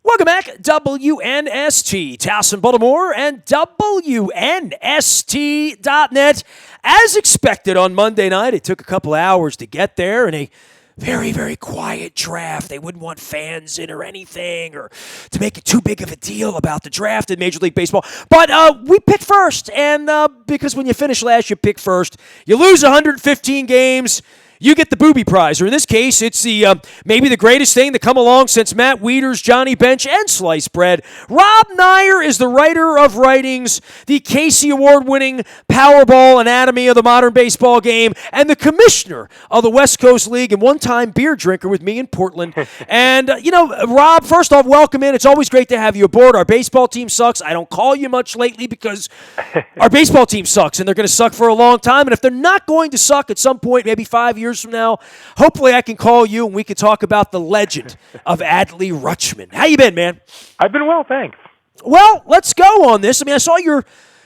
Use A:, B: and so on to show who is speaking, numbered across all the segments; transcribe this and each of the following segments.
A: Welcome back, WNST, Towson, Baltimore, and WNST.net. As expected on Monday night, it took a couple hours to get there in a very, very quiet draft. They wouldn't want fans in or anything or to make it too big of a deal about the draft in Major League Baseball. But we picked first, and because when you finish last, you pick first. You lose 115 games. You get the booby prize, or in this case, it's the maybe the greatest thing to come along since Matt Wieters, Johnny Bench, and sliced bread. Rob Neyer is the writer of writings, the Casey Award-winning Powerball Anatomy of the Modern Baseball Game, and the commissioner of the West Coast League and one-time beer drinker with me in Portland. And, Rob, first off, welcome in. It's always great to have you aboard. Our baseball team sucks. I don't call you much lately because our baseball team sucks, and they're going to suck for a long time. And if they're not going to suck at some point, maybe 5 years from now, hopefully I can call you and we can talk about the legend of Adley Rutschman. How you been, man?
B: I've been well, thanks.
A: Well, let's go on this. I mean, I saw your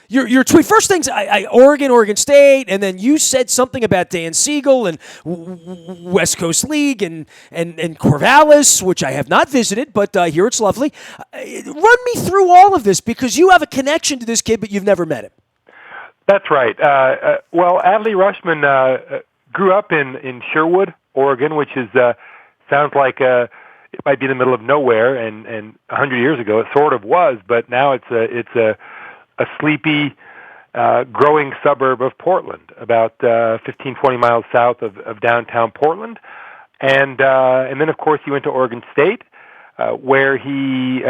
A: tweet. First things, Oregon State, and then you said something about Dan Siegel and West Coast League and Corvallis, which I have not visited, but here it's lovely. Run me through all of this because you have a connection to this kid, but you've never met him.
B: That's right. Well, Adley Rutschman grew up in Sherwood, Oregon, which is sounds like it might be in the middle of nowhere, and 100 years ago it sort of was, but now it's a sleepy, growing suburb of Portland, about 15, 20 miles south of downtown Portland, and then of course he went to Oregon State, where he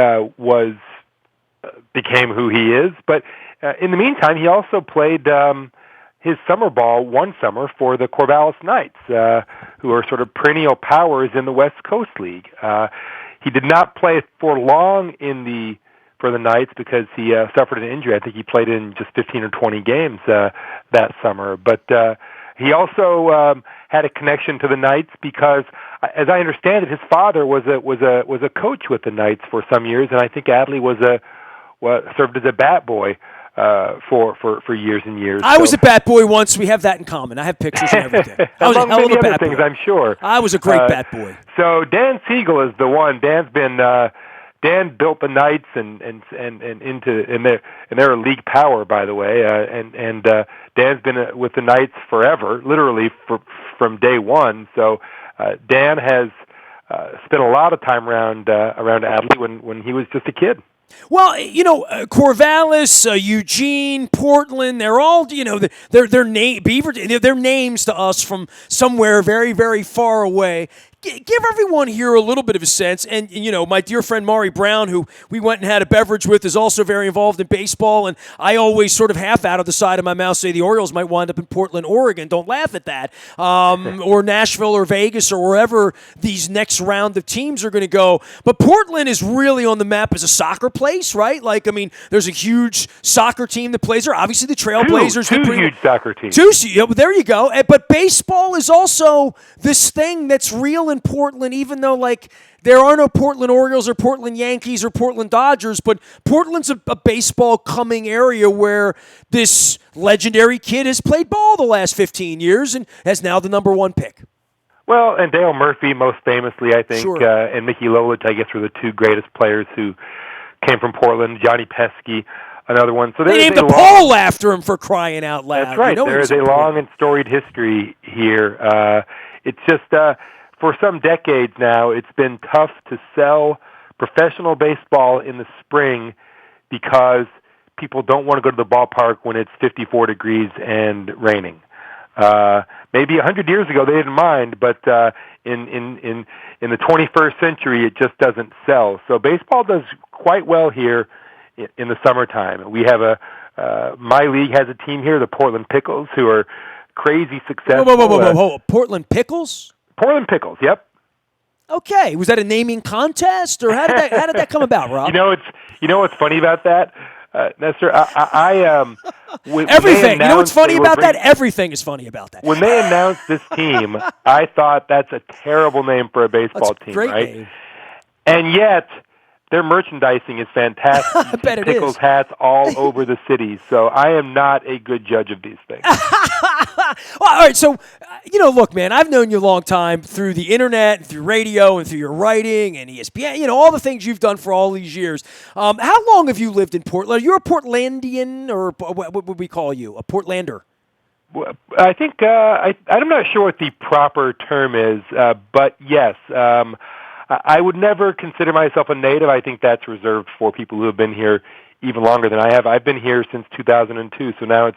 B: became who he is, but in the meantime he also played his summer ball one summer for the Corvallis Knights, who are sort of perennial powers in the West Coast League. He did not play for long for the Knights because he suffered an injury. I think he played in just 15 or 20 games that summer. But he also had a connection to the Knights because, as I understand it, his father was a coach with the Knights for some years, and I think Adley served as a bat boy for years and years.
A: I was a bat boy once. We have that in common. I have pictures and everything. I was a hell of a bat boy.
B: I'm sure.
A: I was a great bat boy.
B: So Dan Siegel is the one. Dan built the Knights and they're a league power, by the way. And Dan's been with the Knights forever, literally from day one. So Dan has spent a lot of time around Adley when he was just a kid.
A: Well, Corvallis, Eugene, Portland, they're all, their names to us from somewhere very, very far away. Give everyone here a little bit of a sense. And, my dear friend Maury Brown, who we went and had a beverage with, is also very involved in baseball. And I always sort of half out of the side of my mouth say the Orioles might wind up in Portland, Oregon. Don't laugh at that. Or Nashville or Vegas or wherever these next round of teams are going to go. But Portland is really on the map as a soccer place, right? There's a huge soccer team that plays there. Obviously, the Trailblazers.
B: Two huge soccer teams.
A: There you go. But baseball is also this thing that's real in Portland, even though there are no Portland Orioles or Portland Yankees or Portland Dodgers, but Portland's a baseball coming area where this legendary kid has played ball the last 15 years and has now the number one pick.
B: Well, and Dale Murphy most famously, I think,
A: sure.
B: And Mickey Lolich, I guess, were the two greatest players who came from Portland. Johnny Pesky, another one. So
A: they named a pole after him, for crying out loud.
B: That's right. There is a long and storied history here. It's just for some decades now, it's been tough to sell professional baseball in the spring because people don't want to go to the ballpark when it's 54 degrees and raining. Maybe 100 years ago they didn't mind, but in the 21st century it just doesn't sell. So baseball does quite well here in the summertime. We have my league has a team here, the Portland Pickles, who are crazy successful.
A: Whoa. Portland Pickles?
B: Portland Pickles, yep.
A: Okay, was that a naming contest, or how did that come about, Rob?
B: You know what's funny about that, Nestor?
A: Everything. You know what's funny about that? Everything is funny about that.
B: When they announced this team, I thought that's a terrible name for a baseball team,
A: great
B: right?
A: Name.
B: And yet, their merchandising is fantastic.
A: I bet it
B: Pickles
A: is.
B: Hats all over the city. So I am not a good judge of these things.
A: Well, all right, so, look, man, I've known you a long time through the internet and through radio and through your writing and ESPN, all the things you've done for all these years. How long have you lived in Portland? Are you a Portlandian, or what would we call you, a Portlander?
B: Well, I think I'm not sure what the proper term is, but yes, I would never consider myself a native. I think that's reserved for people who have been here even longer than I have. I've been here since 2002, so now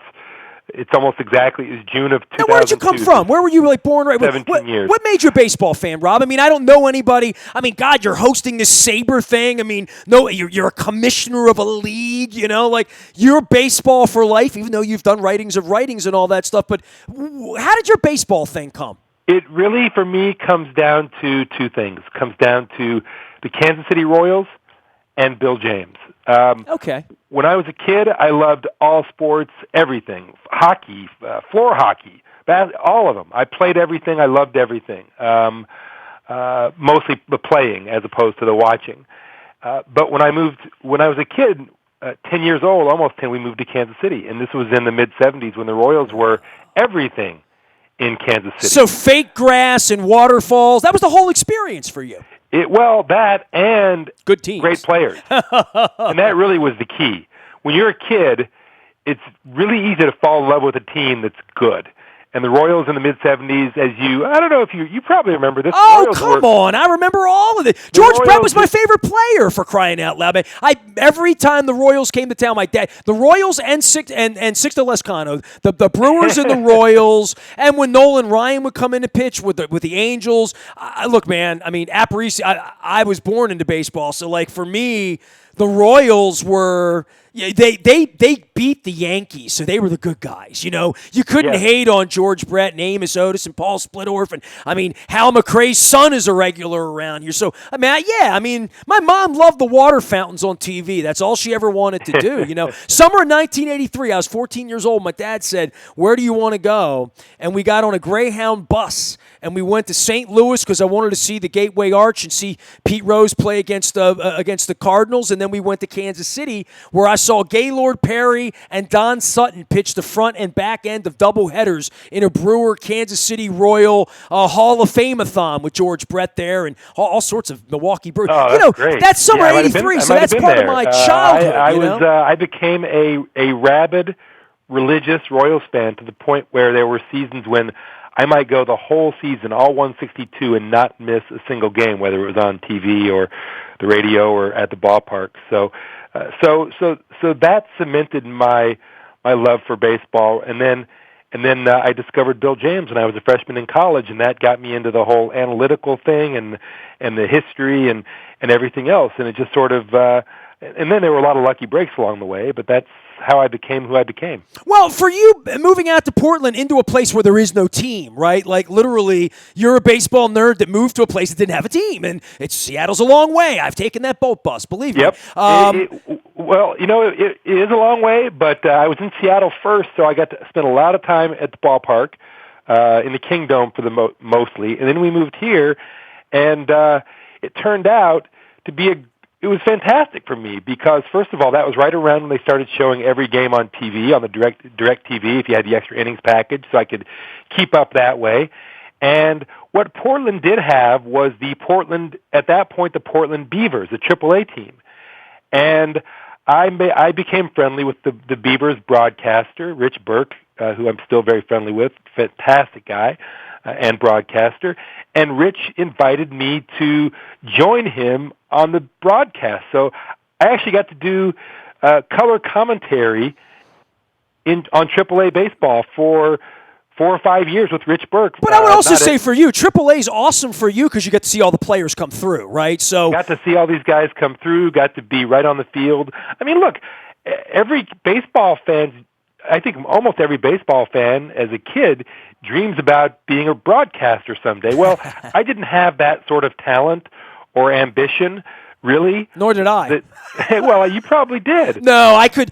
B: it's almost exactly it's June of 2002.
A: Now, where did you come from? Where were you born? Right?
B: 17 years.
A: What made you a baseball fan, Rob? I mean, I don't know anybody. I mean, God, you're hosting this Sabre thing. I mean, no, you're a commissioner of a league. You're baseball for life, even though you've done writings and all that stuff. But how did your baseball thing come?
B: It really, for me, comes down to two things. It comes down to the Kansas City Royals and Bill James.
A: Okay.
B: When I was a kid, I loved all sports, everything, hockey, floor hockey, all of them. I played everything. I loved everything, mostly the playing as opposed to the watching. But when I was a kid, 10 years old, almost 10, we moved to Kansas City, and this was in the mid-'70s when the Royals were everything in Kansas City.
A: So fake grass and waterfalls, that was the whole experience for you.
B: That and
A: good teams,
B: great players. And that really was the key. When you're a kid, it's really easy to fall in love with a team that's good. And the Royals in the mid-'70s, I don't know if you probably remember this.
A: Oh, come on. I remember all of it. George Brett was my favorite player, for crying out loud. Every time the Royals came to town, my dad, the Royals and Sixto Lescano, the Brewers and the Royals, and when Nolan Ryan would come in to pitch with the Angels. Look, man, I mean, Aparici, I was born into baseball, so for me, the Royals were... Yeah, they beat the Yankees, so they were the good guys. You couldn't hate on George Brett and Amos Otis and Paul Splittorff, and Hal McRae's son is a regular around here. So my mom loved the water fountains on TV. That's all she ever wanted to do. Summer of 1983, I was 14 years old. My dad said, "Where do you want to go?" And we got on a Greyhound bus. And we went to St. Louis because I wanted to see the Gateway Arch and see Pete Rose play against the Cardinals. And then we went to Kansas City, where I saw Gaylord Perry and Don Sutton pitch the front and back end of doubleheaders in a Brewer Kansas City Royal Hall of Fame-a-thon with George Brett there and all sorts of Milwaukee Brewers.
B: Oh, that's great.
A: That's summer '83, so that's part of my childhood.
B: I became a rabid religious Royals fan to the point where there were seasons when I might go the whole season, all 162, and not miss a single game, whether it was on TV or the radio or at the ballpark. So that cemented my love for baseball. And then I discovered Bill James when I was a freshman in college, and that got me into the whole analytical thing and the history and everything else. And it just sort of and then there were a lot of lucky breaks along the way, but that's how I became who I became.
A: Well, for you, moving out to Portland into a place where there is no team, right? Literally, you're a baseball nerd that moved to a place that didn't have a team, and Seattle's a long way. I've taken that boat bus, believe me.
B: Yep. It is a long way, but I was in Seattle first, so I got to spend a lot of time at the ballpark, in the Kingdome for the mostly, and then we moved here, and it turned out to be it was fantastic for me because, first of all, that was right around when they started showing every game on TV, on the direct TV, if you had the extra innings package, so I could keep up that way. And what Portland did have was at that point, the Portland Beavers, the AAA team. And I became friendly with the Beavers broadcaster, Rich Burke, who I'm still very friendly with, fantastic guy. And broadcaster, and Rich invited me to join him on the broadcast. So I actually got to do color commentary on AAA baseball for 4 or 5 years with Rich Burke.
A: But I would also say for you, AAA is awesome for you because you get to see all the players come through, right? So
B: got to see all these guys come through, got to be right on the field. I mean, look, every baseball fan, I think almost every baseball fan as a kid dreams about being a broadcaster someday. Well, I didn't have that sort of talent or ambition, really.
A: Nor did I.
B: Well, you probably did.
A: No, I could.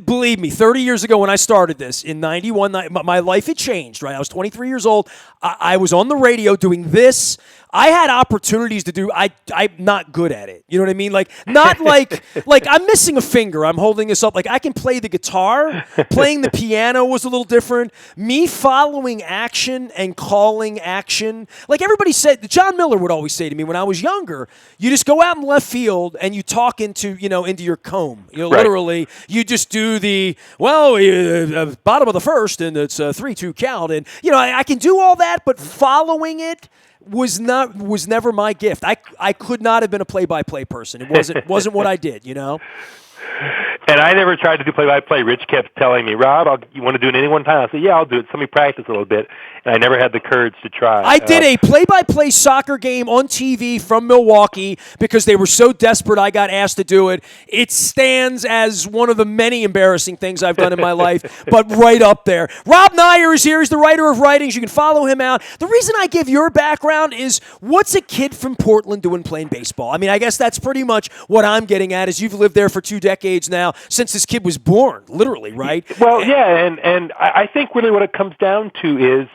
A: Believe me, 30 years ago when I started this, in 91, my life had changed, right? I was 23 years old. I was on the radio doing this. I had opportunities to do. I'm not good at it. You know what I mean? Like not like I'm missing a finger. I'm holding this up. Like I can play the guitar. Playing the piano was a little different. Me following action and calling action. Like everybody said, John Miller would always say to me when I was younger, you just go out in left field and you talk into your comb. You know,
B: right.
A: Literally, you just do the bottom of the first and it's a 3-2 count, and I can do all that, but following it was never my gift. I could not have been a play-by-play person. It wasn't what I did,
B: And I never tried to do play-by-play. Rich kept telling me, Rob, you want to do it any one time? I said, yeah, I'll do it. So let me practice a little bit. And I never had the courage to try.
A: I did a play-by-play soccer game on TV from Milwaukee because they were so desperate I got asked to do it. It stands as one of the many embarrassing things I've done in my life, but right up there. Rob Neyer is here. He's the writer of writings. You can follow him out. The reason I give your background is what's a kid from Portland doing playing baseball? I mean, I guess that's pretty much what I'm getting at is you've lived there for 2 decades now, since this kid was born, literally, right?
B: Well, yeah, and I think really what it comes down to is,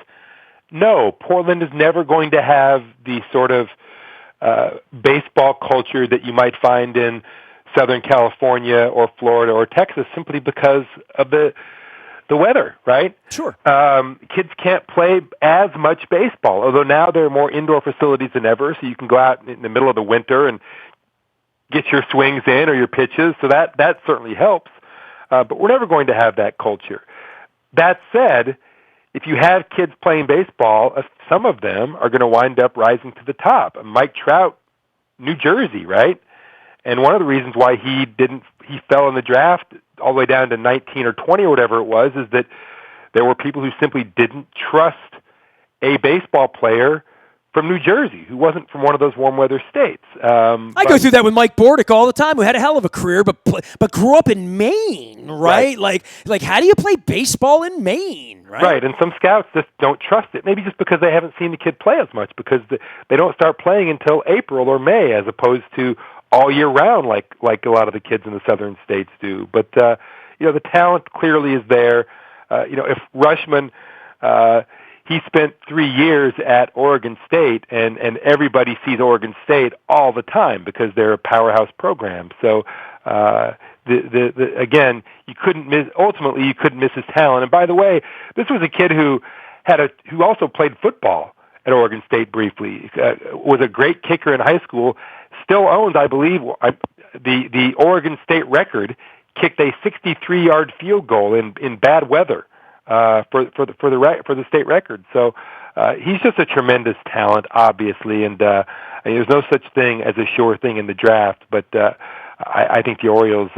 B: no, Portland is never going to have the sort of baseball culture that you might find in Southern California or Florida or Texas simply because of the weather, right?
A: Sure.
B: Kids can't play as much baseball, although now there are more indoor facilities than ever, so you can go out in the middle of the winter and get your swings in or your pitches, so that certainly helps. But we're never going to have that culture. That said, if you have kids playing baseball, some of them are going to wind up rising to the top. Mike Trout, New Jersey, right? And one of the reasons why he fell in the draft all the way down to 19 or 20 or whatever it was, is that there were people who simply didn't trust a baseball player from New Jersey, who wasn't from one of those warm weather states.
A: I go through that with Mike Bordick all the time, who had a hell of a career, but grew up in Maine, right? Like how do you play baseball in Maine, right?
B: Right, and some scouts just don't trust it. Maybe just because they haven't seen the kid play as much, because they don't start playing until April or May, as opposed to all year round, like a lot of the kids in the southern states do. But the talent clearly is there. If Rutschman. He spent 3 years at Oregon State, and everybody sees Oregon State all the time because they're a powerhouse program. So, again, you couldn't miss his talent. And by the way, this was a kid who also played football at Oregon State briefly. Was a great kicker in high school. Still owns, I believe, the Oregon State record. Kicked a 63-yard field goal in bad weather. For the state record. So he's just a tremendous talent, obviously, and there's no such thing as a sure thing in the draft. But I think the Orioles,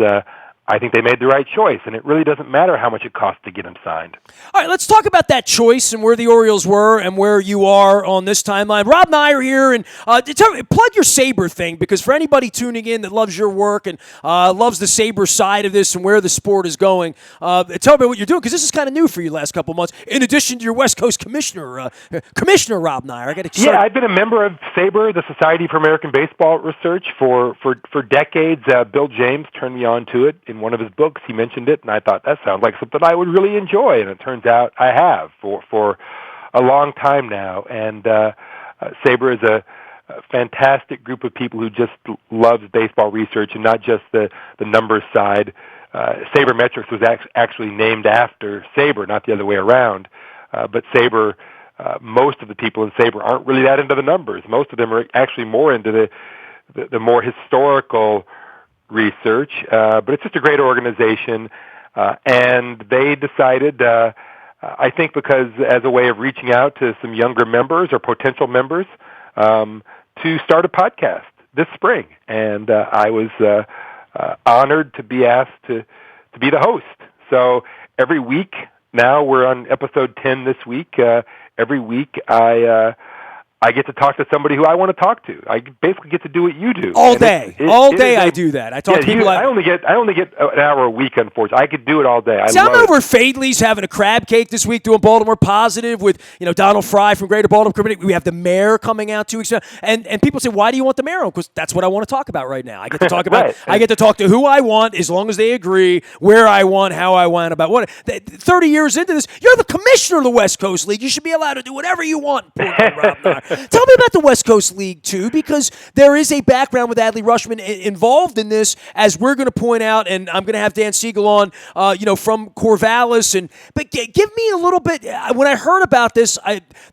B: I think they made the right choice, and it really doesn't matter how much it costs to get him signed.
A: All right, let's talk about that choice and where the Orioles were and where you are on this timeline. Rob Neyer here, and plug your Sabre thing, because for anybody tuning in that loves your work and loves the Sabre side of this and where the sport is going, tell me what you're doing, because this is kind of new for you the last couple of months, in addition to your West Coast commissioner, Rob Neyer.
B: Yeah, I've been a member of Sabre, the Society for American Baseball Research, for decades. Bill James turned me on to it. In one of his books, he mentioned it, and I thought that sounds like something I would really enjoy, and it turns out I have for a long time now. And Sabre is a fantastic group of people who just loves baseball research, and not just the numbers side. Sabermetrics was actually named after Sabre, not the other way around. But Sabre, most of the people in Sabre aren't really that into the numbers. Most of them are actually more into the more historical research, but it's just a great organization, and they decided, I think because as a way of reaching out to some younger members or potential members, to start a podcast this spring, and I was honored to be asked to be the host. So every week, now we're on episode 10 this week, every week I get to talk to somebody who I want to talk to. I basically get to do what you do.
A: All day. I do that. I talk to people.
B: I only get an hour a week, unfortunately. I could do it all day.
A: I'm over at Fadley's having a crab cake this week, doing Baltimore Positive with Donald Fry from Greater Baltimore Community. We have the mayor coming out 2 weeks ago. And people say, why do you want the mayor on? Because that's what I want to talk about right now. I get to talk about
B: right.
A: I get to talk to who I want, as long as they agree, where I want, how I want, about what. 30 years into this, you're the commissioner of the West Coast League. You should be allowed to do whatever you want. Rob Neyer. Tell me about the West Coast League, too, because there is a background with Adley Rutschman involved in this, as we're going to point out, and I'm going to have Dan Siegel on, from Corvallis. But give me a little bit, when I heard about this,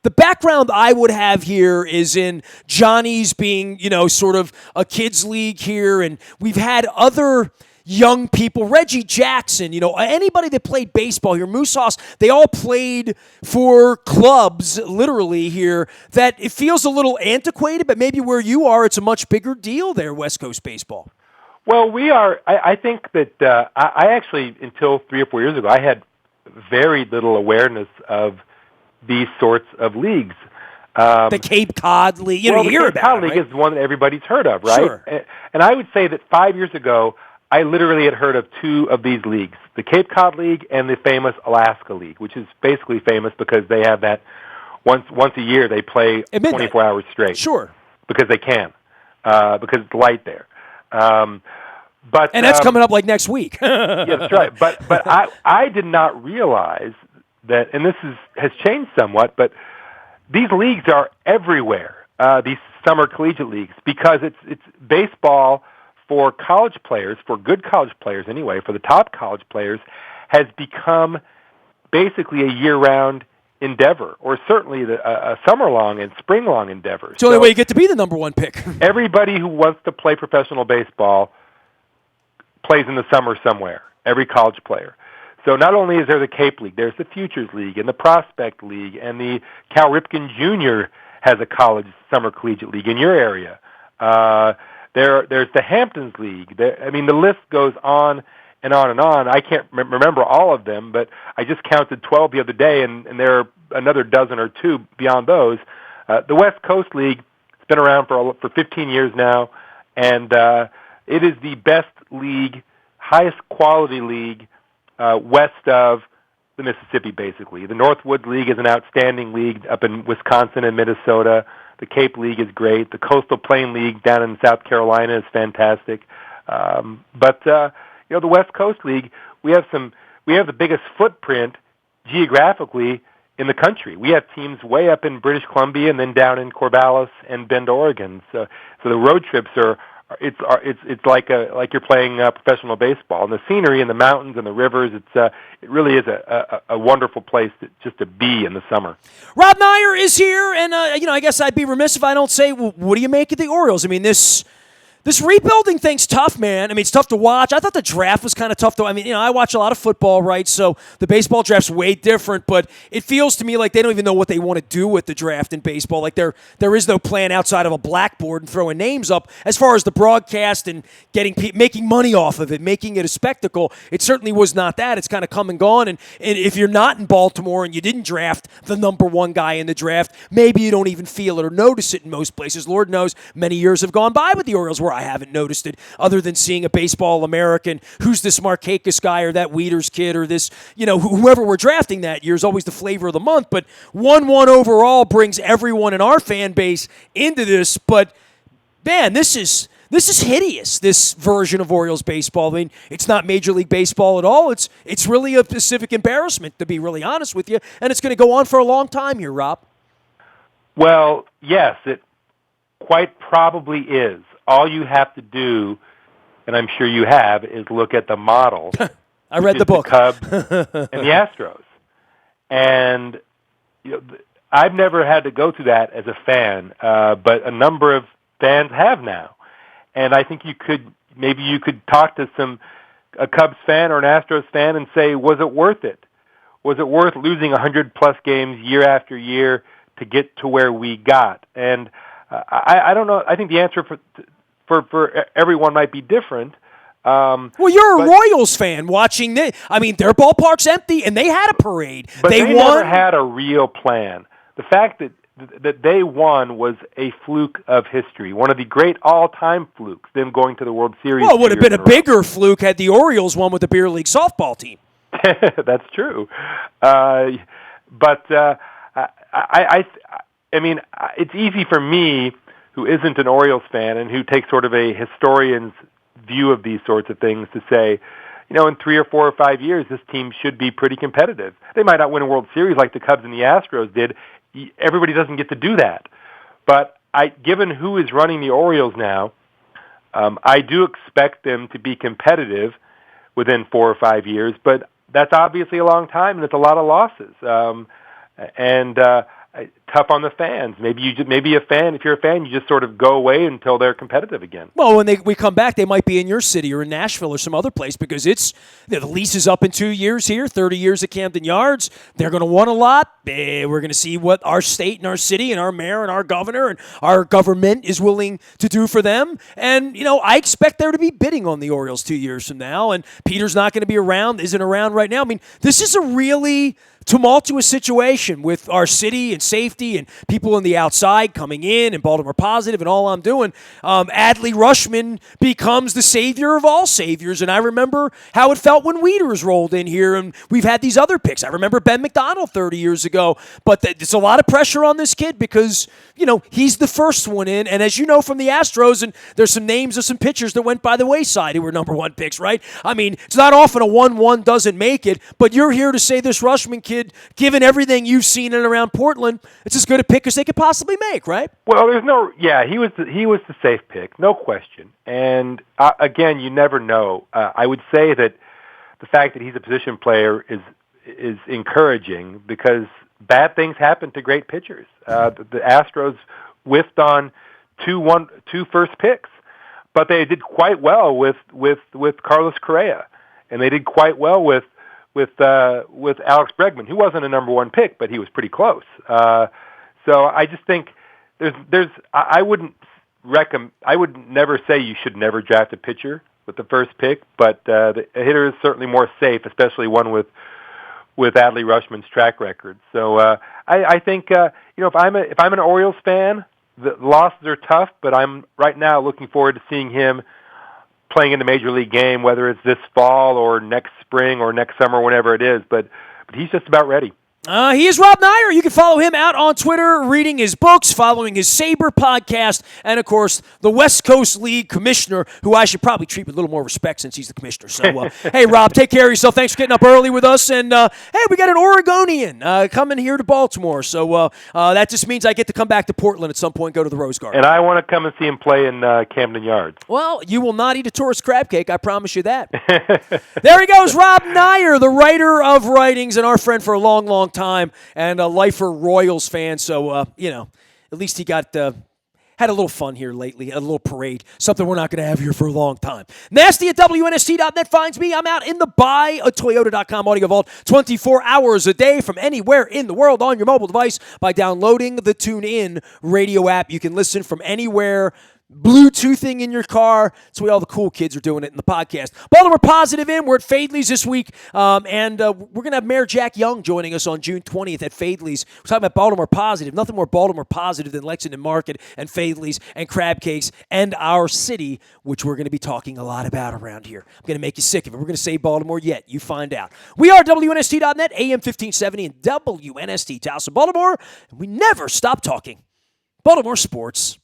A: the background I would have here is in Johnny's being, sort of a kids' league here, and we've had other young people, Reggie Jackson, anybody that played baseball here, Moose Hoss, they all played for clubs, literally here, that it feels a little antiquated, but maybe where you are, it's a much bigger deal there, West Coast baseball.
B: Well, we are, I think that I actually, until 3 or 4 years ago, I had very little awareness of these sorts of leagues.
A: The Cape Cod League, you hear about it,
B: the Cape Cod League
A: right?
B: is the one that everybody's heard of, right?
A: Sure.
B: And I would say that 5 years ago, I literally had heard of 2 of these leagues, the Cape Cod League and the famous Alaska League, which is basically famous because they have that once a year they play 24 hours straight.
A: Sure.
B: Because they can, because it's light there. And
A: that's coming up like next week.
B: Yeah, that's right. But I did not realize that, and this has changed somewhat, but these leagues are everywhere, these summer collegiate leagues, because it's baseball for college players, for good college players anyway, for the top college players, has become basically a year-round endeavor, or certainly a summer-long and spring-long endeavor.
A: It's the only way you get to be the number one pick.
B: Everybody who wants to play professional baseball plays in the summer somewhere, every college player. So not only is there the Cape League, there's the Futures League and the Prospect League, and the Cal Ripken Jr. has a college summer collegiate league in your area. There's the Hamptons League. The list goes on and on and on. I can't remember all of them, but I just counted 12 the other day, and there are another dozen or 2 beyond those. The West Coast League has been around for 15 years now, and it is the best league, highest quality league west of the Mississippi, basically. The Northwoods League is an outstanding league up in Wisconsin and Minnesota. The Cape League is great. The Coastal Plain League down in South Carolina is fantastic. But the West Coast League, we have the biggest footprint geographically in the country. We have teams way up in British Columbia and then down in Corvallis and Bend, Oregon. So the road trips it's like you're playing professional baseball. And the scenery and the mountains and the rivers, it really is a wonderful place just to be in the summer.
A: Rob Neyer is here, and I guess I'd be remiss if I don't say, well, what do you make of the Orioles? I mean, this rebuilding thing's tough, man. I mean, it's tough to watch. I thought the draft was kind of tough, though. I mean, I watch a lot of football, right? So the baseball draft's way different, but it feels to me like they don't even know what they want to do with the draft in baseball. Like there is no plan outside of a blackboard and throwing names up. As far as the broadcast and making money off of it, making it a spectacle, it certainly was not that. It's kind of come and gone. And if you're not in Baltimore and you didn't draft the number one guy in the draft, maybe you don't even feel it or notice it in most places. Lord knows many years have gone by with the Orioles where I haven't noticed it, other than seeing a Baseball American, who's this Markakis guy or that Wieters kid or this, whoever we're drafting that year is always the flavor of the month. But 1-1 overall brings everyone in our fan base into this. But, man, this is hideous, this version of Orioles baseball. I mean, it's not Major League Baseball at all. It's really a civic embarrassment, to be really honest with you, and it's going to go on for a long time here, Rob.
B: Well, yes, it quite probably is. All you have to do, and I'm sure you have, is look at the model.
A: I read the book.
B: The Cubs and the Astros. And I've never had to go through that as a fan, but a number of fans have now. And I think you could talk to a Cubs fan or an Astros fan and say, was it worth it? Was it worth losing 100-plus games year after year to get to where we got? And I don't know. I think the answer for everyone might be different.
A: Well, you're a Royals fan watching this. I mean, their ballpark's empty, and they had a parade.
B: But they
A: won.
B: Never had a real plan. The fact that they won was a fluke of history, one of the great all-time flukes, them going to the World Series.
A: Well, it would have been a bigger fluke had the Orioles won with the beer league softball team.
B: That's true. But I mean, it's easy for me, who isn't an Orioles fan and who takes sort of a historian's view of these sorts of things, to say, in 3 or 4 or 5 years, this team should be pretty competitive. They might not win a World Series like the Cubs and the Astros did. Everybody doesn't get to do that. But given who is running the Orioles now, I do expect them to be competitive within 4 or 5 years, but that's obviously a long time, and it's a lot of losses. Tough on the fans. Maybe a fan. If you're a fan, you just sort of go away until they're competitive again.
A: Well, when we come back, they might be in your city or in Nashville or some other place because the lease is up in 2 years here, 30 years at Camden Yards. They're going to want a lot. We're going to see what our state and our city and our mayor and our governor and our government is willing to do for them. And, I expect there to be bidding on the Orioles 2 years from now. And Peter's not going to be around, isn't around right now. I mean, this is a really tumultuous situation with our city and safety and people on the outside coming in and Baltimore Positive and all I'm doing. Adley Rutschman becomes the savior of all saviors, and I remember how it felt when Wieters rolled in here, and we've had these other picks. I remember Ben McDonald 30 years ago, but it's a lot of pressure on this kid because, he's the first one in, and as you know from the Astros, and there's some names of some pitchers that went by the wayside who were number one picks, right? I mean, it's not often a 1-1 doesn't make it, but you're here to say this Rutschman kid, given everything you've seen in and around Portland, it's as good a pick as they could possibly make, right?
B: Well, he was the safe pick, no question. And again, you never know. I would say that the fact that he's a position player is encouraging because bad things happen to great pitchers. The Astros whiffed on two first picks, but they did quite well with Carlos Correa, and they did quite well with Alex Bregman, who wasn't a number one pick, but he was pretty close. So I just think I would never say you should never draft a pitcher with the first pick, but the hitter is certainly more safe, especially one with Adley Rutschman's track record. So I think if I'm an Orioles fan, the losses are tough, but I'm right now looking forward to seeing him playing in the major league game, whether it's this fall or next spring or next summer, whenever it is. But he's just about ready.
A: He is Rob Neyer. You can follow him out on Twitter, reading his books, following his Sabre podcast, and, of course, the West Coast League commissioner, who I should probably treat with a little more respect since he's the commissioner. So, hey, Rob, take care of yourself. Thanks for getting up early with us. And, hey, we got an Oregonian coming here to Baltimore. So that just means I get to come back to Portland at some point, go to the Rose Garden.
B: And I want to come and see him play in Camden Yards.
A: Well, you will not eat a tourist crab cake. I promise you that. There he goes, Rob Neyer, the writer of writings and our friend for a long, long time, and a lifer Royals fan. So, at least he got had a little fun here lately, a little parade, something we're not going to have here for a long time. Nasty at WNST.net finds me. I'm out in the buyatoyota.com audio vault 24 hours a day from anywhere in the world on your mobile device by downloading the TuneIn radio app. You can listen from anywhere, Bluetoothing in your car. That's the way all the cool kids are doing it in the podcast. Baltimore Positive in. We're at Fadley's this week, and we're going to have Mayor Jack Young joining us on June 20th at Fadley's. We're talking about Baltimore Positive. Nothing more Baltimore Positive than Lexington Market and Fadley's and crab cakes and our city, which we're going to be talking a lot about around here. I'm going to make you sick of it. We're going to say Baltimore yet. You find out. We are WNST.net, AM 1570, and WNST Towson, Baltimore, and we never stop talking Baltimore sports.